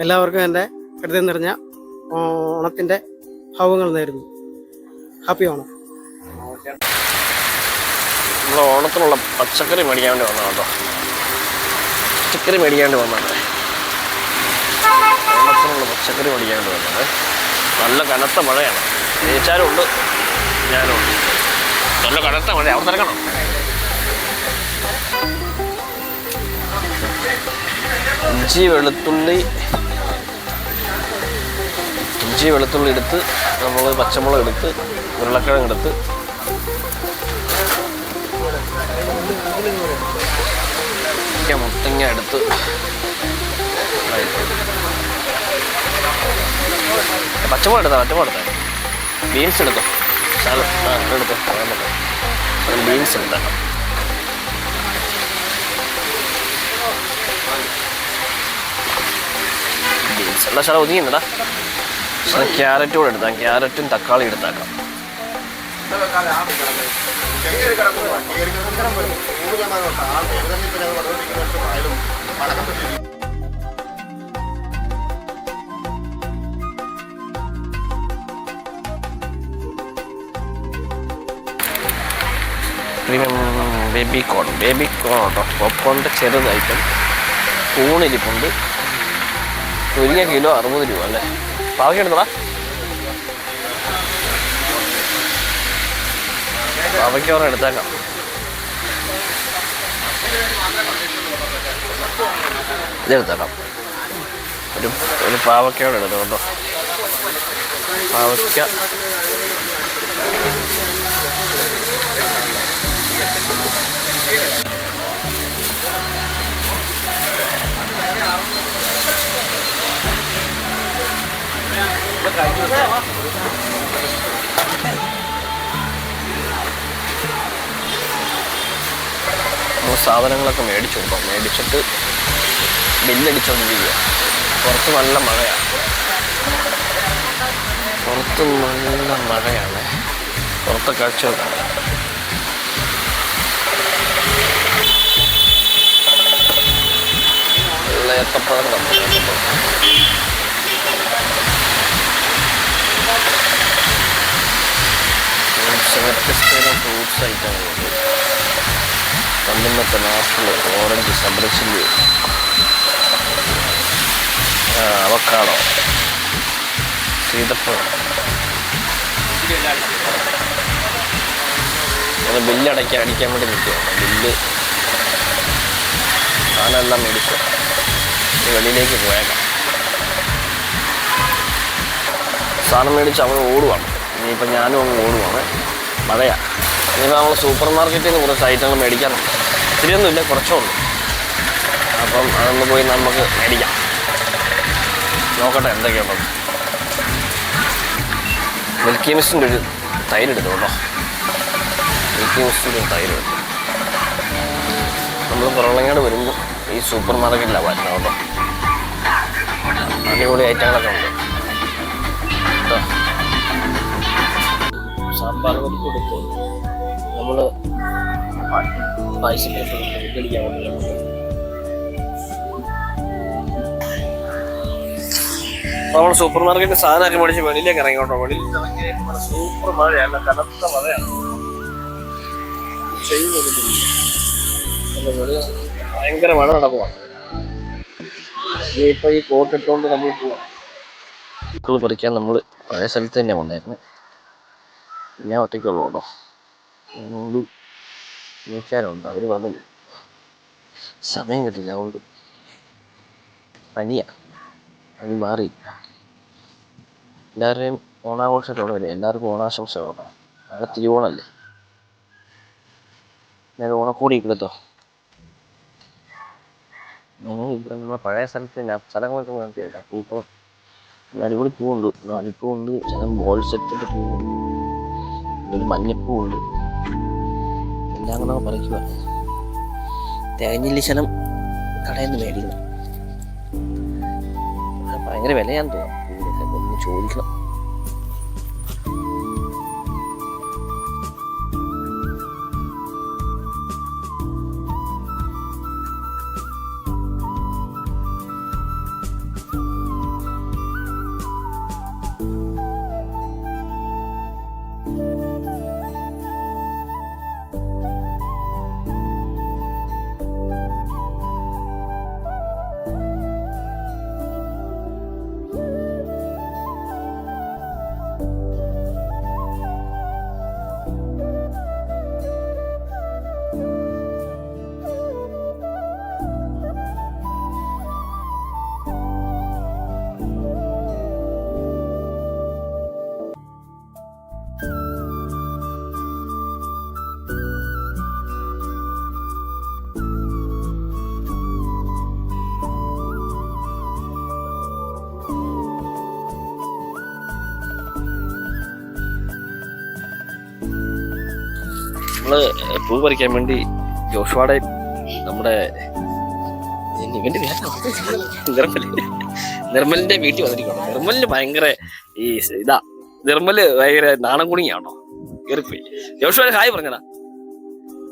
എല്ലാവർക്കും എൻ്റെ ഹൃദയം നിറഞ്ഞ ഓണത്തിൻ്റെ ഭാവങ്ങൾ നേരുന്നു. ഹാപ്പി ഓണം. നമ്മൾ ഓണത്തിനുള്ള പച്ചക്കറി മേടിക്കാണ്ട് വന്നതാണ് കേട്ടോ. പച്ചക്കറി മേടിക്കാണ്ട് വന്നതാണ്. ഓണത്തിനുള്ള പച്ചക്കറി മേടിക്കാണ്ട് വന്നത്. നല്ല കനത്ത മഴയാണ്. ജയിച്ചാലും ഉണ്ട്, ഞാനും ഉണ്ട്. നല്ല കനത്ത മഴ. അവിടെ തിരക്കണം. ഇഞ്ചി വെളുത്തുള്ളി എടുത്ത്, നമ്മൾ പച്ചമുളക് എടുത്ത്, ഉരുളക്കിഴങ്ങ് എടുത്ത്, മുത്തങ്ങ എടുത്ത്, പച്ചമുളക് എടുത്താൽ ബീൻസ് എടുത്തോ. എടുത്തോ, ബീൻസ് എടുത്താൽ ബീൻസ് എല്ലാ സ്ഥലം ഒതുങ്ങിണ്ടാ. ക്യാരറ്റ് കൂടെ എടുത്താൽ ക്യാരറ്റും തക്കാളി എടുത്താക്കാം. പ്രീമിയം ബേബിക്കോൺ കേട്ടോ. പോപ്കോണിൻ്റെ ചെറുതായിട്ടും ഊണിരിപ്പുണ്ട്. 1 കിലോ 60 രൂപ അല്ലേ. പാവയ്ക്ക എടുത്തടാ. പാവയ്ക്ക ഓരോ എടുത്തേക്കാം. ഇതെടുത്തേക്കാം. ഒരു പാവയ്ക്കയോടെ എടുത്തു കേട്ടോ. പാവയ്ക്ക സാധനങ്ങളൊക്കെ മേടിച്ചു കേട്ടോ. മേടിച്ചിട്ട് ബില്ലടിച്ചോണ്ടിരിക്കുക. പുറത്ത് നല്ല മഴയാണ്. പുറത്തെ കാഴ്ചകൾ കാണാം. നല്ല ഏത്തപ്പഴം നമ്മൾ വ്യത്യസ്തതരം ഫ്രൂട്ട്സ് ഐറ്റങ്ങളുണ്ട്. തണ്ണിമത്തൻ, ആപ്പിൾ, ഓറഞ്ച്, സബ്രച്ചില്ലി, അവക്കാഡോ, സീതപ്പഴം. അത് അടിക്കാൻ വേണ്ടി നിൽക്കുകയാണ്. ബില്ല് സാധനമെല്ലാം മേടിച്ചു വെളിയിലേക്ക് പോയേക്കാം. സാധനം മേടിച്ച് അവൾ ഓടുവാണ്. ഇനിയിപ്പോൾ ഞാനും അങ്ങ് ഓടുവാണ്. മഴയാണ്. ഇനിയിപ്പോൾ നമ്മൾ സൂപ്പർ മാർക്കറ്റിൽ നിന്ന് കുറച്ച് ഐറ്റങ്ങൾ മേടിക്കാനുണ്ട്. ഒത്തിരിയൊന്നുമില്ല, കുറച്ചേ ഉള്ളൂ. അപ്പം അതൊന്ന് പോയി നമുക്ക് മേടിക്കാം. നോക്കട്ടെ എന്തൊക്കെയുള്ളത്. മിൽക്കി മിസ്റ്റിൻ്റെ ഒരു തൈര് എടുത്തു കേട്ടോ. മിൽക്കി മിസ്റ്റിൻ്റെ ഒരു തൈര് എടുത്തു. നമ്മൾ പുറളങ്ങാട് വരുമ്പോൾ ഈ സൂപ്പർ മാർക്കറ്റിലാണ് വരുന്നത് കേട്ടോ. അടിപൊളി ഐറ്റങ്ങളൊക്കെ ഉണ്ട് കേട്ടോ. സാമ്പാർ പരിപ്പ് എടുത്ത് നമ്മൾ പായസത്തിലേക്ക് കഴിക്കാൻ വേണ്ടി നമ്മൾ സൂപ്പർ മാർക്കറ്റിൽ സാധനമൊക്കെ മേടിച്ച് വെളിയിലേക്ക് ഇറങ്ങി കേട്ടോ. വെളിയിൽ ഇറങ്ങി സൂപ്പർ മഴയല്ല, കനത്ത മഴയാണ്. ഭയങ്കര മഴ നടക്കുവാണ്. ഇനിയിപ്പോൾ ഈ കോട്ട് ഇട്ടുകൊണ്ട് നമ്മൾ പോവാം. പൂക്കൾ പറിക്കാൻ നമ്മൾ പഴയ സ്ഥലത്ത് തന്നെ വന്നായിരുന്നു. ഞാൻ ഒറ്റയ്ക്കുള്ളൂ കേട്ടോ. അതുകൊണ്ട് വീട്ടുകാരുണ്ട്, അവർ വന്നില്ല. സമയം കിട്ടില്ല. അതുകൊണ്ട് പനിയാണ്. അത് മാറിയില്ല. എല്ലാവരുടെയും ഓണാഘോഷത്തോടെ വരെ എല്ലാവർക്കും ഓണാശംസ വേണം. നാളെ തിരുവോണമല്ലേ. ഞാൻ ഓണക്കൂടി എടുത്തോ. ഇവിടെ നമ്മളെ പഴയ സ്ഥലത്ത് ഞാൻ സ്ഥലങ്ങളൊക്കെ നോക്കിയില്ല. പൂക്കൾ അടിപൊളി പൂവുണ്ട്. നാലിപ്പൂവുണ്ട്, ചില ബോൾ സെറ്റിൻ്റെ പൂവുണ്ട്, ഒരു മഞ്ഞപ്പൂവുണ്ട്. എല്ലാം കൂടെ പറിക്കുക. തേങ്ങയില്ല ശനം കടയിൽ നിന്ന് മേടിക്കണം. ഭയങ്കര വിലയാന്ന് തോന്നുന്നു. പൂവിനൊക്കെ ഒന്ന് ചോദിക്കണം. നമ്മള് പൂ പറിക്കാൻ വേണ്ടി ജോഷുവാടെ നമ്മുടെ ഇവന്റെ നിർമ്മലിന്റെ വീട്ടിൽ വന്നിരിക്കണം. നിർമ്മലിന് ഭയങ്കര ഈ ഇതാ, നിർമ്മല് ഭയങ്കര നാണം കുണിയാണോ, കയറിപ്പോയി. ജോഷുവാ ഹായ് പറഞ്ഞടാ,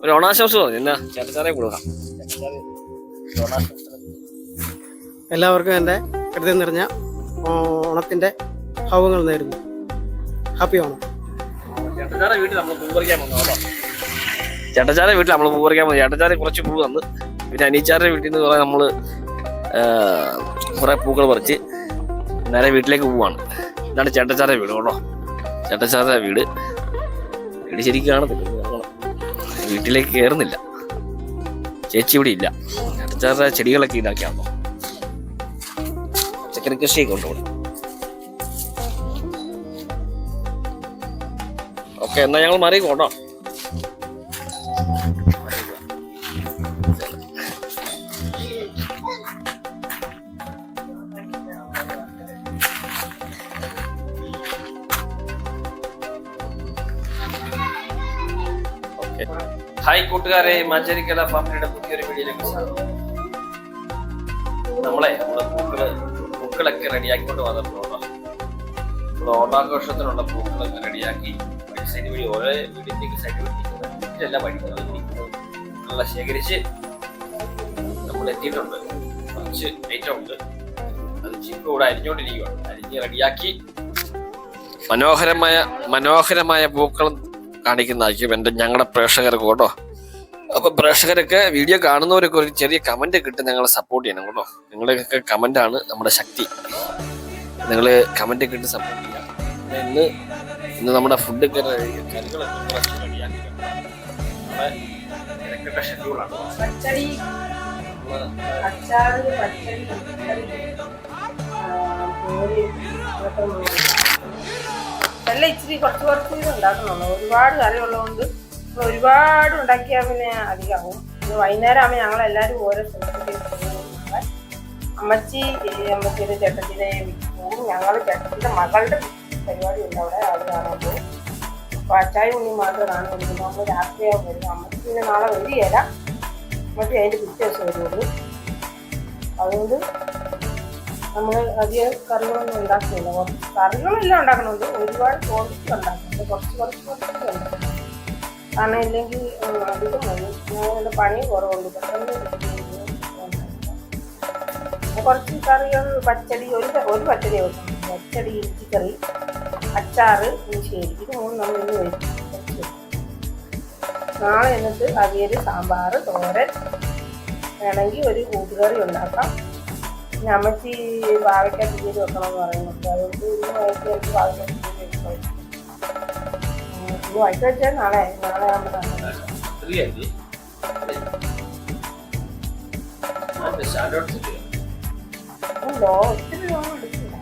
ഒരു ഓണാശംസ പറഞ്ഞു. എന്നാ ചേട്ടച്ചാറെ കൊടുക്കാം. എല്ലാവർക്കും എൻ്റെ ഹൃദയം നിറഞ്ഞ ഓണത്തിൻ്റെ ഭാവങ്ങൾ നേരുന്നു. ഹാപ്പി ഓണം. ചേട്ടച്ചാറെ വീട്ടിൽ നമ്മൾ പൂ പറിക്കാൻ വന്നു കേട്ടോ. ചേട്ടച്ചാറെ വീട്ടിൽ നമ്മൾ പൂ പറിക്കാൻ വന്നു. ചേട്ടച്ചാറെ കുറച്ച് പൂ തന്ന്, പിന്നെ അനീച്ചാരുടെ വീട്ടിൽ നിന്ന് കുറെ നമ്മള് കുറെ പൂക്കൾ പറിച്ച് നേരെ വീട്ടിലേക്ക് പോവാണ്. ഇതാണ് ചേട്ടച്ചാറെ വീട് കേട്ടോ. ചേട്ടച്ചാറെ വീട് ശരിക്കും കാണത്തില്ല, വീട്ടിലേക്ക് കയറുന്നില്ല. ചേച്ചി ഇവിടെ ഇല്ല. ചേട്ടച്ചാറെ ചെടികളൊക്കെ ഇതാക്കിയാണോ, പച്ചക്കറി കൃഷിയൊക്കെ കൊണ്ടുപോകും. ഓക്കെ, എന്നാ ഞങ്ങൾ മാറിക്കോട്ടോ. ഹായ് കൂട്ടുകാരെ, മാഞ്ചേരിക്കല ഫാമിലിയുടെ പുതിയൊരു വീഡിയോയിലേക്ക് സ്വാഗതം. നമ്മളെ പൂക്കളൊക്കെ റെഡിയാക്കിക്കൊണ്ട് വന്നിട്ടുണ്ടോ. നമ്മുടെ ഓണാഘോഷത്തിനുള്ള പൂക്കളൊക്കെ റെഡിയാക്കി സൈഡ് വഴി ഓരോ വീടിന്റെയും സൈഡ് വഴി എല്ലാ വഴികളും ശേഖരിച്ച് നമ്മൾ എത്തിയിട്ടുണ്ട്. കുറച്ച് ഐറ്റം ഉണ്ട്, അത് ചിപ്പ് കൂടെ അരിഞ്ഞുകൊണ്ടിരിക്കുകയാണ്. അരിഞ്ഞ് റെഡിയാക്കി മനോഹരമായ പൂക്കളം കാണിക്കുന്നതായിരിക്കും ഞങ്ങളുടെ പ്രേക്ഷകർക്ക് കേട്ടോ. അപ്പൊ പ്രേക്ഷകരൊക്കെ വീഡിയോ കാണുന്നവരൊക്കെ ഒരു ചെറിയ കമന്റ് കിട്ടും, ഞങ്ങളെ സപ്പോർട്ട് ചെയ്യണം കേട്ടോ. നിങ്ങളുടെയൊക്കെ കമന്റാണ് നമ്മുടെ ശക്തി. നിങ്ങൾ കമന്റ് കിട്ടി സപ്പോർട്ട് ചെയ്യാം. ഇന്ന് നമ്മുടെ ഫുഡൊക്കെ കറികളൊക്കെ റെഡിയാക്കി ഷെഡ്യൂളാണ്. എല്ലാം ഇച്ചിരി കുറച്ച് ഇത് ഉണ്ടാക്കുന്നുള്ളൂ. ഒരുപാട് കറിയുള്ളതുകൊണ്ട് ഒരുപാട് ഉണ്ടാക്കിയാൽ പിന്നെ അധികമാകും. ഇത് വൈകുന്നേരം ആകുമ്പോൾ ഞങ്ങളെല്ലാവരും ഓരോ സ്ഥലത്തേക്ക് അമ്മച്ചിയുടെ ചേട്ടത്തിനെ പോകും. ഞങ്ങൾ ചേട്ടത്തിൻ്റെ മകളുടെ പരിപാടി ഉണ്ട് അവിടെ, അത് കാണാൻ പോകും. അപ്പോൾ അച്ചായി ഉണ്ണി മാത്രം കാണാൻ കൊടുക്കുന്നത്. നമ്മൾ രാത്രിയാവും വരും. അമ്മച്ചി പിന്നെ നാളെ വരികയില്ല, അമ്മച്ചി അതിൻ്റെ പിറ്റേ ദിവസം വരുള്ളൂ. അതുകൊണ്ട് നമ്മൾ അധികം കറികളൊന്നും ഉണ്ടാക്കുന്നില്ല. കുറച്ച് കറികളെല്ലാം ഉണ്ടാക്കണുണ്ട്, ഒരുപാട് ക്വാണ്ടിറ്റി ഉണ്ടാക്കുന്നുണ്ട്. കുറച്ച് ഉണ്ടാക്കും. കാരണം ഇല്ലെങ്കിൽ അധികം വരും. ഞങ്ങളുടെ പണി കുറവുണ്ട്, പെട്ടെന്ന് കുറച്ച് കറികൾ. പച്ചടി ഒരു പച്ചടി വെക്കണം. പച്ചടി, ഇഞ്ചിക്കറി, അച്ചാറ്, പുളിശ്ശേരി, ഇത് മൂന്ന് നമ്മൾ ഇന്ന് വെച്ച്. നാളെ എന്നിട്ട് അവിയൽ, സാമ്പാർ, തോരൻ, വേണമെങ്കിൽ ഒരു കൂട്ടുകറി ഉണ്ടാക്കാം. പിന്നെ അമ്മച്ചി പാവയ്ക്ക തീയൽ വെക്കണമെന്ന് പറയുന്നുണ്ട്. അതുകൊണ്ട് ഇന്ന് വൈകിട്ട് എനിക്ക് പാവയ്ക്ക തീയൽ വെക്കണം. ഇന്ന് വൈകിട്ട് വെച്ചാൽ നാളെ ആകുമ്പോൾ ഒത്തിരി ലോൺ എടുക്കില്ല.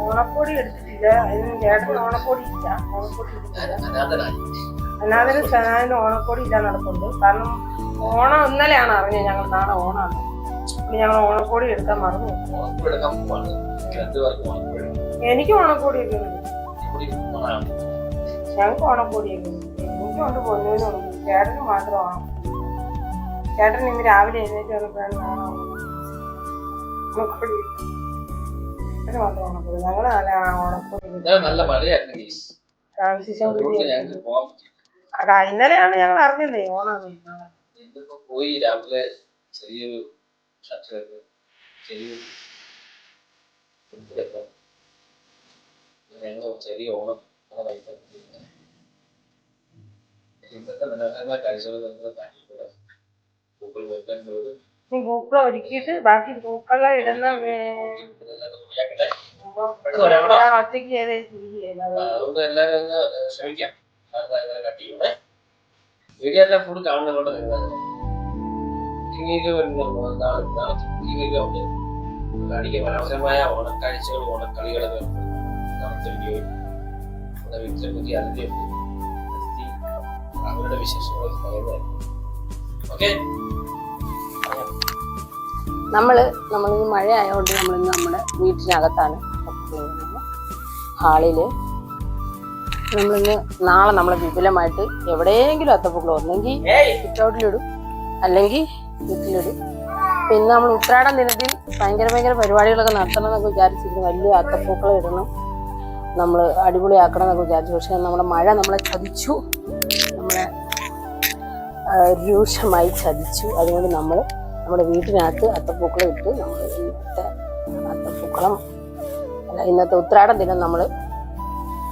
ഓണക്കോടി എടുത്തിട്ടില്ല. അതിന് ചേട്ടന് ഓണക്കോടി ഇല്ല. ഓണക്കോടി എടുത്തില്ല. അനാഥന് സനാഥന് ഓണക്കോടി ഇല്ല നടക്കുന്നുണ്ട്. കാരണം ഓണം ഇന്നലെയാണ് അറിഞ്ഞത് ഞങ്ങൾ നാളെ ഓണമാണ്. പിന്നെ ഞങ്ങൾ ഓണക്കോടി എടുക്കാൻ മറന്നു. എനിക്ക് ഓണക്കോടിയൊക്കെ ഉണ്ട്. ഞങ്ങൾക്ക് ഓണക്കോടിയൊക്കെ ഉണ്ട്. എനിക്കുണ്ട്, പൊന്നുവിനുണ്ട്. ചേട്ടന് മാത്രം ഓണം. ചേട്ടൻ ഇന്ന് രാവിലെ എഴുന്നേറ്റ് വന്നപ്പോഴാണ് നാളെ ഓണക്കോടി. ചേട്ടന് മാത്രം ഓണക്കോടി. ഞങ്ങൾ നല്ല ഓണക്കോടി. ഇന്നലെയാണ് ഞങ്ങൾ അറിഞ്ഞത് ഓണാണ്. പോയി രാവിലെ ചെറിയൊരു ചെറിയ ഓണം പൂക്കൾ ഒരുക്കിയിട്ട് ബാക്കി പൂക്കളെ ഇടുന്ന ഒറ്റയ്ക്ക് ചെയ്ത് അതുകൊണ്ട് എല്ലാവരും ശ്രമിക്കാം. വീഡിയോ എല്ലാം ഫുഡ് കാണുന്നതുകൊണ്ട് മനോഹരമായ ഓണക്കാഴ്ചകൾ, ഓണക്കളികളൊക്കെ നടത്തിയ വീഡിയോയിൽ വീട്ടിലെ പുതിയ അതിഥിയുണ്ട്. അവരുടെ വിശേഷങ്ങൾ പറയുന്നതായിരിക്കും. ഓക്കെ, നമ്മളിന്ന് മഴ ആയതുകൊണ്ട് നമ്മളിന്ന് നമ്മുടെ വീട്ടിനകത്താണ് ഹാളില് നമ്മളിന്ന് നാളെ നമ്മൾ വിപുലമായിട്ട് എവിടെയെങ്കിലും അത്തപ്പൂക്കൾ ഒന്നെങ്കിൽ സിറ്റൗട്ടിലിടും അല്ലെങ്കിൽ വീട്ടിലിടും. പിന്നെ നമ്മൾ ഉത്രാടം ദിനത്തിൽ ഭയങ്കര പരിപാടികളൊക്കെ നടത്തണം എന്നൊക്കെ വിചാരിച്ചിരുന്നു. വലിയ അത്തപ്പൂക്കൾ ഇടണം, നമ്മൾ അടിപൊളിയാക്കണം എന്നൊക്കെ വിചാരിച്ചു. പക്ഷെ നമ്മുടെ മഴ നമ്മളെ ചതിച്ചു, നമ്മളെ രൂക്ഷമായി ചതിച്ചു. അതുകൊണ്ട് നമ്മൾ നമ്മുടെ വീട്ടിനകത്ത് അത്തപ്പൂക്കളം ഇട്ട് നമ്മൾ ഇന്നത്തെ അത്തപ്പൂക്കളം ഇന്നത്തെ ഉത്രാടം ദിനം നമ്മൾ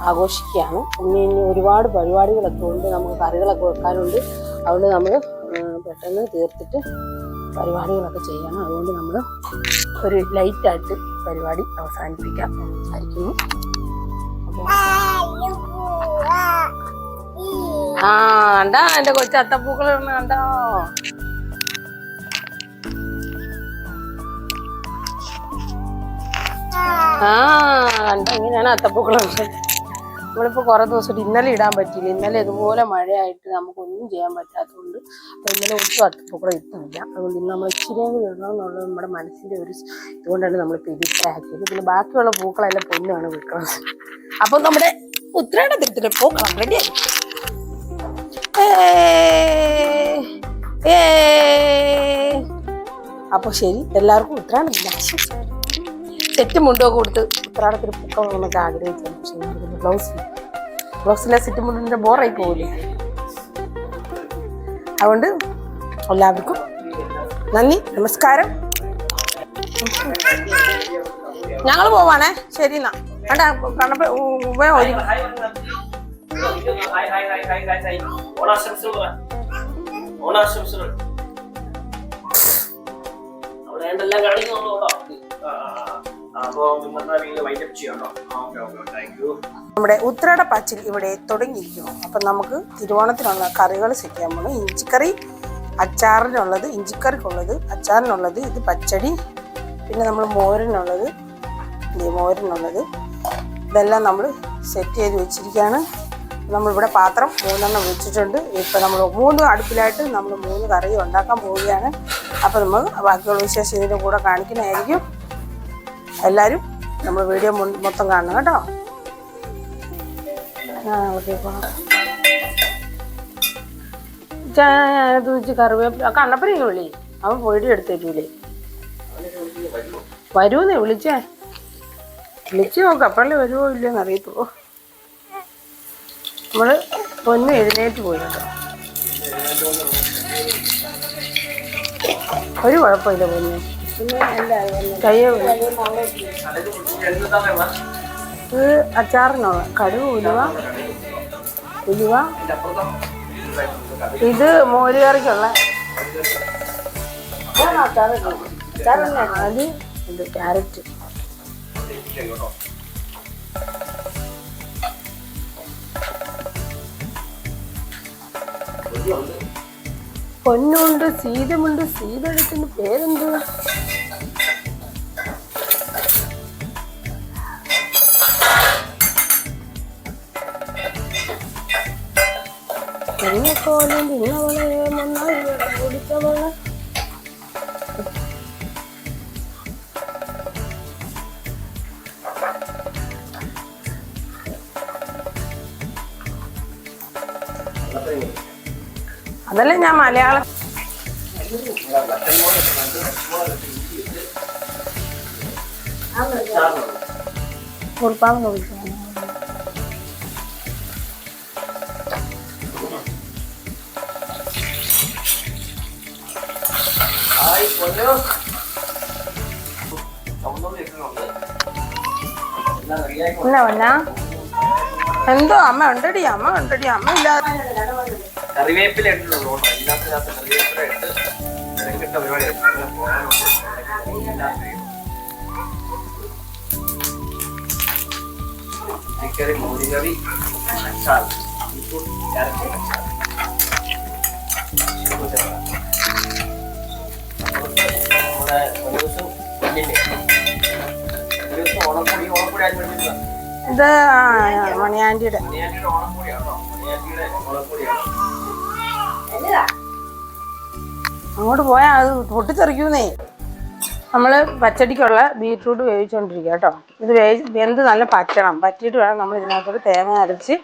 ആഘോഷിക്കുകയാണ്. ഇനി ഒരുപാട് പരിപാടികളൊക്കെ ഉണ്ട്, നമുക്ക് കറികളൊക്കെ വെക്കാനുണ്ട്. അതുകൊണ്ട് നമ്മൾ പെട്ടെന്ന് തീർത്തിട്ട് പരിപാടികളൊക്കെ ചെയ്യണം. അതുകൊണ്ട് നമ്മൾ ഒരു ലൈറ്റായിട്ട് പരിപാടി അവസാനിപ്പിക്കാം എന്ന് വിചാരിക്കുന്നു. കണ്ടാ എന്റെ കൊച്ചു അത്തപ്പൂക്കൾ കണ്ടോ? കണ്ടോ ഇങ്ങനെയാണ് അത്തപ്പൂക്കൾ. നമ്മളിപ്പോ കുറെ ദിവസമായിട്ട് ഇന്നലെ ഇടാൻ പറ്റിയില്ല. ഇന്നലെ ഇതുപോലെ മഴയായിട്ട് നമുക്കൊന്നും ചെയ്യാൻ പറ്റാത്തതുകൊണ്ട് ഇന്നലെ ഒട്ടും അത്തപ്പൂക്കളം ഇട്ടില്ല. അതുകൊണ്ട് ഇന്ന് നമ്മൾ ഇച്ചിരിയെങ്കിലും ഇടണം എന്നുള്ളത് നമ്മുടെ മനസ്സിന്റെ ഒരു ഇതുകൊണ്ടാണ് നമ്മളിപ്പോൾ ഇത് ഇത്ര ആക്കിയത്. പിന്നെ ബാക്കിയുള്ള പൂക്കളെല്ലാം പൊന്നാണ് വെക്കുന്നത്. അപ്പൊ നമ്മുടെ ഉത്രാടത്തിന്റെ പൂക്കളം റെഡിയായി. അപ്പൊ ശരി, എല്ലാവർക്കും ഉത്രാടത്തില്ല സെറ്റ് മുണ്ടൊക്കെ കൊടുത്ത് ഉത്രാടത്തിന് പൂക്കം എന്നൊക്കെ ആഗ്രഹിച്ചു. പക്ഷേ ബ്ലൗസിലെ സെറ്റ് മുണ്ടിന്റെ ബോറായി പോകില്ലേ. അതുകൊണ്ട് എല്ലാവർക്കും നന്ദി, നമസ്കാരം. ഞങ്ങൾ പോവാണേ. ശരി എന്നാ വേണ്ട കണ്ടപ്പോ നമ്മുടെ ഉത്രാട പാച്ചിൽ ഇവിടെ തുടങ്ങിയിരിക്കുന്നു. അപ്പം നമുക്ക് തിരുവോണത്തിനുള്ള കറികൾ സെറ്റ് ചെയ്യാൻ പോകണം. ഇഞ്ചിക്കറി, അച്ചാറിനുള്ളത്, ഇഞ്ചിക്കറിക്കുള്ളത്, അച്ചാറിനുള്ളത്, ഇത് പച്ചടി, പിന്നെ നമ്മൾ മോരിനുള്ളത്, ഇതെല്ലാം നമ്മൾ സെറ്റ് ചെയ്ത് വെച്ചിരിക്കുകയാണ്. നമ്മളിവിടെ പാത്രം 3 വെച്ചിട്ടുണ്ട്. ഇപ്പം നമ്മൾ 3 അടുപ്പിലായിട്ട് നമ്മൾ 3 കറി ഉണ്ടാക്കാൻ പോവുകയാണ്. അപ്പം നമ്മൾ ബാക്കിയുള്ള വിശേഷം ഇതിൻ്റെ കൂടെ കാണിക്കുന്നതായിരിക്കും. എല്ലാവരും നമ്മൾ വീഡിയോ മൊത്തം കാണണം കേട്ടോ. ഞാനത് വെച്ച് കറിവേപ്പില കണ്ണപ്പനെ വിളി, അവൻ പോയിട്ട് എടുത്ത് തരൂലേ. വരൂന്നേ വിളിച്ചു നോക്കാം, അപ്പോഴല്ലേ വരുമോ ഇല്ലയെന്ന് അറിയത്തുള്ളൂ. നമ്മൾ പൊന്നു എഴുന്നേറ്റ് പോയി കേട്ടോ. ഒരു കുഴപ്പമില്ല പൊന്നു. കയ്യ ഇത് അച്ചാറിനുള്ള കടുക്, ഉലുവ, ഇത് മോരുകറിക്കുള്ള അത് ഇത് ക്യാരറ്റ്. പൊന്നുണ്ട്, സീതമുണ്ട്. സീതയുടെ പേരെന്ത്? ോലും തിന്നവളെ നന്നായി കുടിച്ചവളെ. അതല്ലേ ഞാൻ മലയാളം കുറിപ്പാന്ന് വിളിച്ചു. എന്തോ അമ്മ ഉണ്ടടി, അമ്മ ഇല്ലാതെ കറിവേപ്പില ഇട്ടുള്ളൂ. ഇല്ലാത്ത കറിവേപ്പില ഇട്ട് പരിപാടി ചിക്കറി, മോരുകറി, അച്ചാർ, ക്യാരറ്റ് അച്ചാർ. നമ്മുടെ ഒരു ദിവസം ഓണപ്പൊടി ആയി വേണ്ടിയില്ല. ഇത് മണിയാൻറ്റിയുടെ ഓണപ്പൊടിയാണോ? മണിയാൻറ്റിയുടെ ഓണപ്പൊടിയാണോ? അങ്ങോട്ട് പോയാൽ അത് പൊട്ടിത്തെറിക്കുന്നേ. നമ്മൾ പച്ചടിക്കുള്ള ബീറ്റ്റൂട്ട് വേവിച്ചുകൊണ്ടിരിക്കുക കേട്ടോ. ഇത് വെന്ത് നല്ല പറ്റണം. പറ്റിയിട്ട് വേണം നമ്മൾ ഇതിനകത്തോട്ട് തേങ്ങ അരച്ച്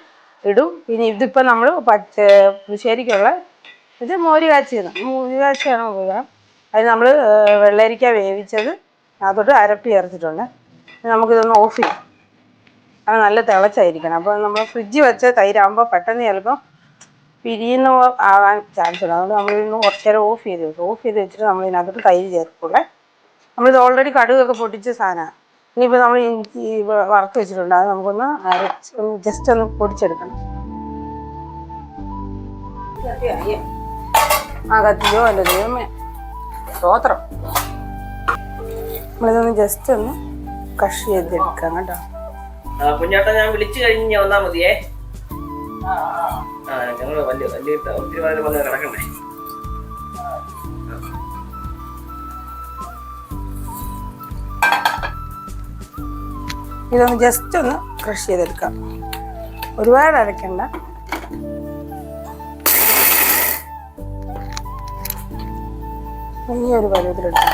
ഇടും. പിന്നെ ഇതിപ്പോൾ നമ്മൾ പുളിശ്ശേരിക്കുള്ള ഇത് മോര് കാച്ചിയാണ് ഉപയോഗം. അത് നമ്മൾ വെള്ളരിക്ക വേവിച്ചത് അതോട്ട് അരപ്പ് ചേർത്തിട്ടുണ്ട്. നമുക്കിതൊന്ന് ഓഫ് ചെയ്യാം. അത് നല്ല തിളച്ചായിരിക്കണം. അപ്പോൾ നമ്മൾ ഫ്രിഡ്ജിൽ വെച്ച തൈരാകുമ്പോൾ പെട്ടെന്ന് ചിലപ്പോൾ പിരിയുന്ന ആകാൻ ചാൻസ് ഉണ്ട്. അതുകൊണ്ട് നമ്മളിന്ന് കുറച്ച് നേരം ഓഫ് ചെയ്ത് വെക്കും. ഓഫ് ചെയ്ത് വെച്ചിട്ട് നമ്മൾ ഇതിനകത്തോട്ട് തൈര് ചേർക്കുള്ളേ. നമ്മളിത് ഓൾറെഡി കടുകൊക്കെ പൊട്ടിച്ച സാധനമാണ്. ഇനിയിപ്പോൾ നമ്മൾ ഇഞ്ചി വറുത്ത് വെച്ചിട്ടുണ്ട്. അത് നമുക്കൊന്ന് ജസ്റ്റ് ഒന്ന് പൊടിച്ചെടുക്കണം. ആ കത്തിയോ അല്ല ദൈവമേ സ്തോത്രം. നമ്മളിതൊന്ന് ജസ്റ്റ് ഒന്ന് കഷ് ചെയ്തെടുക്കാം കേട്ടോ. കുഞ്ഞാട്ട ഞാൻ വിളിച്ചു കഴിഞ്ഞ് ഞാൻ വന്നാൽ മതിയേ. ഞങ്ങൾ വലിയ ഒത്തിരി വന്ന് കിടക്കണ്ടേ. ഇതൊന്ന് ജസ്റ്റ് ഒന്ന് ക്രഷ് ചെയ്തെടുക്കാം. ഒരുപാട് അരക്കണ്ട. ഈ ഒരു പരുവത്തിലെടുക്കാം.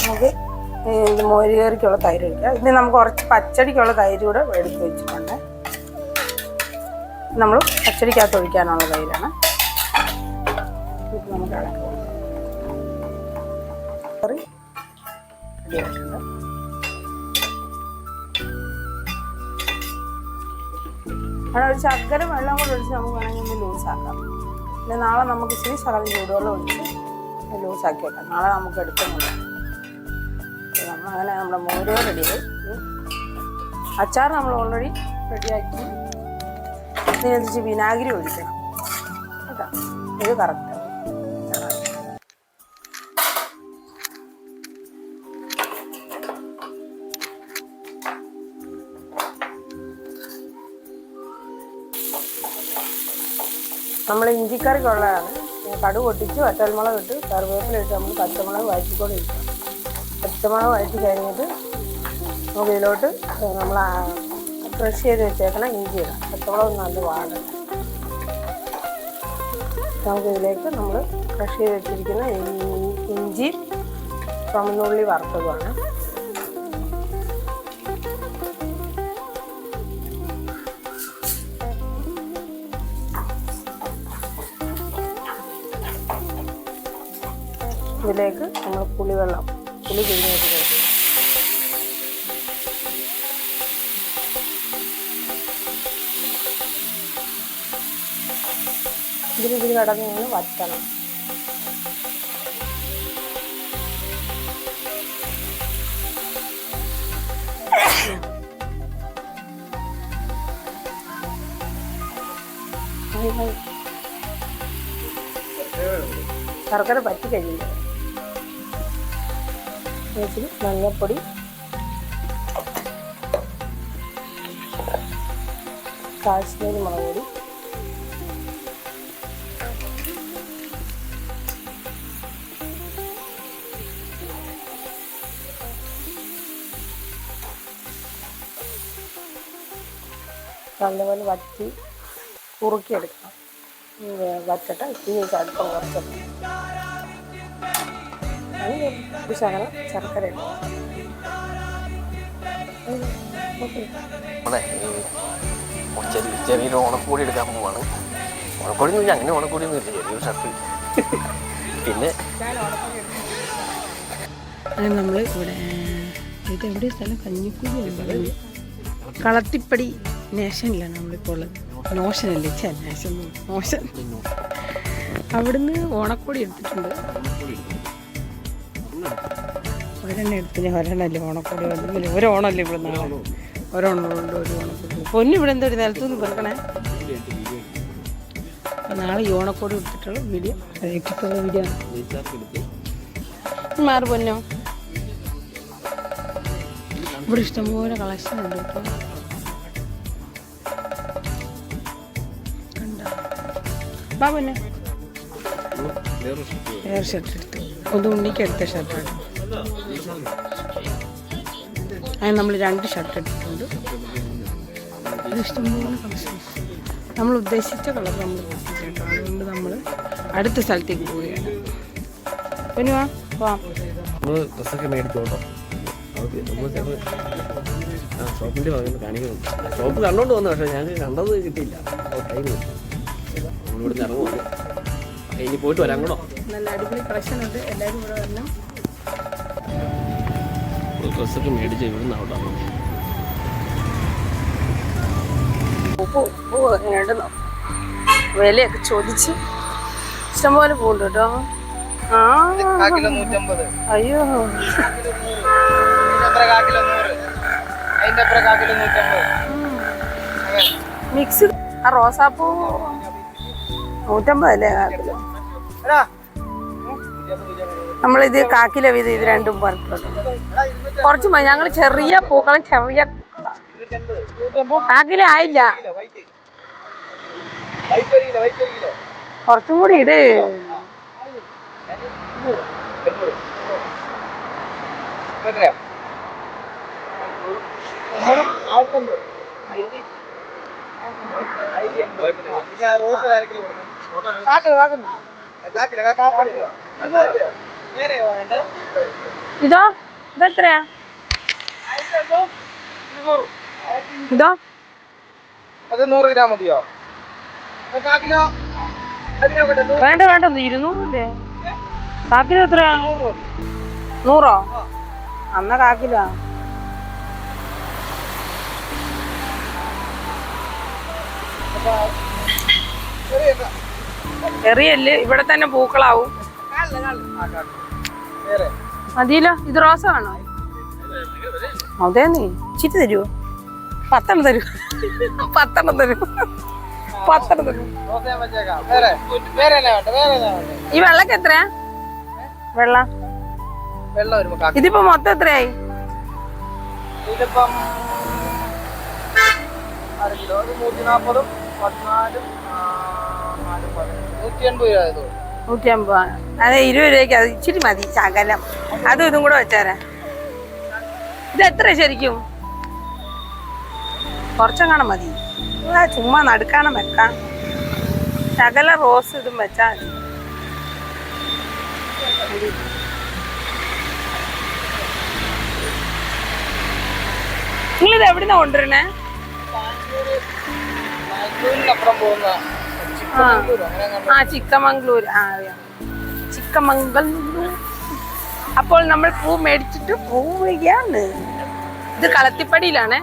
നമുക്ക് ഇത് മോരുകറിക്കുള്ള തൈര് ഒഴിക്കാം. ഇതിന് നമുക്ക് കുറച്ച് പച്ചടിക്കുള്ള തൈര് കൂടെ എടുത്ത് വെച്ചിട്ടുണ്ട്. നമ്മൾ പച്ചടിക്കകത്ത് ഒഴിക്കാനുള്ള തൈരാണ്. നമുക്ക് കറി റെഡിയായിട്ടുണ്ട്. അവിടെ ഒരു ശകലം വെള്ളം കൂടെ ഒഴിച്ച് നമുക്ക് വേണമെങ്കിൽ ഒന്ന് ലൂസാക്കാം. പിന്നെ നാളെ നമുക്ക് ഇച്ചിരി ശകലം ചൂടുവെള്ളം ഒഴിച്ച് ലൂസാക്കി വെക്കാം. നാളെ നമുക്ക് എടുക്കുന്നില്ല. അങ്ങനെ നമ്മുടെ മോര് റെഡിയായി. അച്ചാർ നമ്മൾ ഓൾറെഡി റെഡിയാക്കി. ഇതിനനുസരിച്ച് വിനാഗിരി ഒഴിക്കണം കേട്ടോ. ഇത് കറക്റ്റ്. നമ്മൾ ഇഞ്ചിക്കറിക്കുള്ളതാണ്. കടുക് പൊട്ടിച്ച് വറ്റൽമുളക് ഇട്ട് കറിവേപ്പില ഇട്ട് നമ്മൾ പച്ചമുളക് വഴറ്റിക്കൊണ്ട് ഇരിക്കാം. പച്ചമുളക് വഴറ്റി കഴിഞ്ഞിട്ട് നമുക്ക് ഇതിലോട്ട് നമ്മൾ ക്രഷ് ചെയ്ത് വെച്ചേക്കണം ഇഞ്ചി ഇടാം. പച്ചമുളക് നല്ല വാടണം. നമുക്കിതിലേക്ക് നമ്മൾ ക്രഷ് ചെയ്ത് വെച്ചിരിക്കുന്ന ഇഞ്ചി ചുമന്നുള്ളി വറുത്തതുമാണ്. ഇതിലേക്ക് നമ്മൾ പുളി പിഴിഞ്ഞ് വെച്ചിട്ടുണ്ട്. ഇതിൽ കടന്ന് നമ്മൾ വറ്റണം. ശർക്കര പറ്റി കഴിയില്ല. മഞ്ഞപ്പൊടി, കാശ്മീരി മുളക് പൊടി, നല്ലപോലെ വറ്റി കുറുക്കിയെടുക്കണം. വറ്റട്ടെ. ഈ അല്പം കുറച്ചെടുക്കണം. ഒരു ശകലം ശർക്കര ഇടും. ചെറിയൊരു ഓണക്കോടി എടുക്കാൻ പോവാണ്. ഓണക്കോടി എന്ന് വെച്ചാൽ അങ്ങനെ ഓണക്കോടി ഒന്നും ഇല്ല, ചെറിയൊരു ഷർട്ട്. പിന്നെ നമ്മൾ ഇവിടെ ഇത് എവിടെ സ്ഥലം കഞ്ഞിക്കുഴി കളത്തിപ്പടി നേഷനിലാണ് നമ്മളിപ്പോൾ ഉള്ളത്. നോഷനല്ലേ നേഷൻ നോഷൻ. അവിടുന്ന് ഓണക്കോടി എടുത്തിട്ടുണ്ട്. ഒരെണ്ണം എടുത്ത് ഞാൻ ഒരെണ്ണല്ലേ ഓണക്കോടി വന്നില്ല. ഒരോണല്ലേ ഇവിടെ നാളെ ഒരോണമുണ്ട്. ഒരു ഓണക്കോടി പൊന്നിവിടെ എന്താ ഒരു നിലത്തുനിന്ന് പെറുക്കണേ. നാളെ ഈ ഓണക്കോടി എടുത്തിട്ടുള്ള വീഡിയോ ഇട്ടിട്ടുള്ള വീഡിയോ ആണ്. മാറി പൊന്നോ. ഇവിടെ ഇഷ്ടംപോലെ കളക്ഷൻ ഉണ്ട്. ഇപ്പോൾ കണ്ടോ ബാ പൊന്നെ. വേറെ ഷർട്ട് എടുത്തു. ഒന്ന് ഉണ്ണിക്ക് എടുത്ത ഷർട്ടാണ്. അതിന് നമ്മൾ 2 ഷർട്ട് എടുത്തിട്ടുണ്ട്. ഇഷ്ടംപോലെ കളക്ഷൻസ്. നമ്മൾ ഉദ്ദേശിച്ച കളർ നമ്മൾ കേട്ടോ. അതുകൊണ്ട് നമ്മൾ അടുത്ത സ്ഥലത്തേക്ക് പോവുകയാണ്. പിന്നെ വാ. നമ്മൾ ഡ്രസ്സൊക്കെ മേടിച്ചു കേട്ടോ. നമ്മൾ ഷോപ്പിൻ്റെ ഭാഗത്ത് കാണിക്കുന്നുണ്ട്. ഷോപ്പ് കണ്ടോണ്ട് വന്നു, പക്ഷേ ഞങ്ങൾക്ക് കണ്ടത് കിട്ടിയില്ല. ടൈം നമ്മളിവിടെ ഇറങ്ങുവാണ്. ഇനി പോയിട്ട് വരാം കൂടോ. നല്ല അടിപൊളി കളക്ഷൻ ഉണ്ട്, എല്ലാവരും ഇവിടെ വരണം. ഡ്രസ്സൊക്കെ മേടിച്ച് ഇവിടുന്ന് അവിടെ വിലയൊക്കെ ചോദിച്ച് ഇഷ്ടംപോലെ പോകുന്നുണ്ട് കേട്ടോ. അയ്യോ മിക്സ്. ആ റോസാപ്പൂ 150 അല്ലേ കാക്കിലോ? നമ്മളിത് കാക്കിലോ ഇത് രണ്ടും പറഞ്ഞിട്ടുണ്ട്. കുറച്ച് മതി, ഞങ്ങൾ ചെറിയ പൂക്കളം ചെറിയ കാക്കിലോ ആയില്ല, കുറച്ചും കൂടി ഇട്. ഇതോ ഇതെത്രയാ? ഇതോ അത് 100 ഗ്രാം മതിയോ? വേണ്ട വേണ്ട, 200 അല്ലേ? കാക്കിലോ എത്രയാ? 100? അന്ന കാക്കിലോ? ചെറിയല്ലേ, ഇവിടെ തന്നെ പൂക്കളാവും. മതിയല്ലോ. ഇത് റോസ വേണോ? അതേ, നീ ചിറ്റ് തരുമോ? 10 തരൂ, 10 തരൂ, 10 തരൂ. ഈ വെള്ളക്ക് എത്രയാ? വെള്ളം ഇതിപ്പോ മൊത്തം എത്രയായി? ഇതിപ്പം 140, 14, 180 രൂപ. 150. അതെ, 20 രൂപയ്ക്ക് അത് ഇച്ചിരി മതി, ശകലം. അതും ഇതും കൂടെ വെച്ചാരാ. ഇത് എത്ര ശരിക്കും? കുറച്ചെങ്ങാണം മതി, ചുമ്മാ നടുക്കാണം വെക്കാം. ശകല റോസ് ഇതും വെച്ചാ മതി. നിങ്ങളിത് എവിടുന്നാ കൊണ്ടുവരണേ? ചിക്കമംഗ്ലൂർ. ചിക്കമംഗളൂർ. അപ്പോൾ നമ്മൾ പൂ മേടിച്ചിട്ട് പോവുകയാണ്. ഇത് കളത്തിപ്പടിയിലാണേ.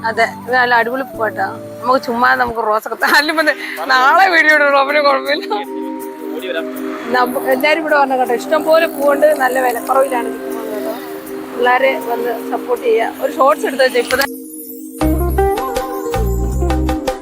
അതെ, ഇത് നല്ല അടിപൊളി പൂവാട്ടോ. നമുക്ക് ചുമ്മാ നമുക്ക് റോസൊക്കെ നാളെ വീഡിയോ ഇടണം, അവന് കുഴപ്പമില്ല. എല്ലാരും ഇവിടെ വരണം കേട്ടോ. ഇഷ്ടംപോലെ പൂവുണ്ട്, നല്ല വിലക്കുറവിലാണ് കിട്ടുന്നത് കേട്ടോ. പിള്ളേരെ വന്ന് സപ്പോർട്ട് ചെയ്യുക. ഒരു ഷോർട്സ് എടുത്ത് വെച്ചാൽ ഇപ്പൊ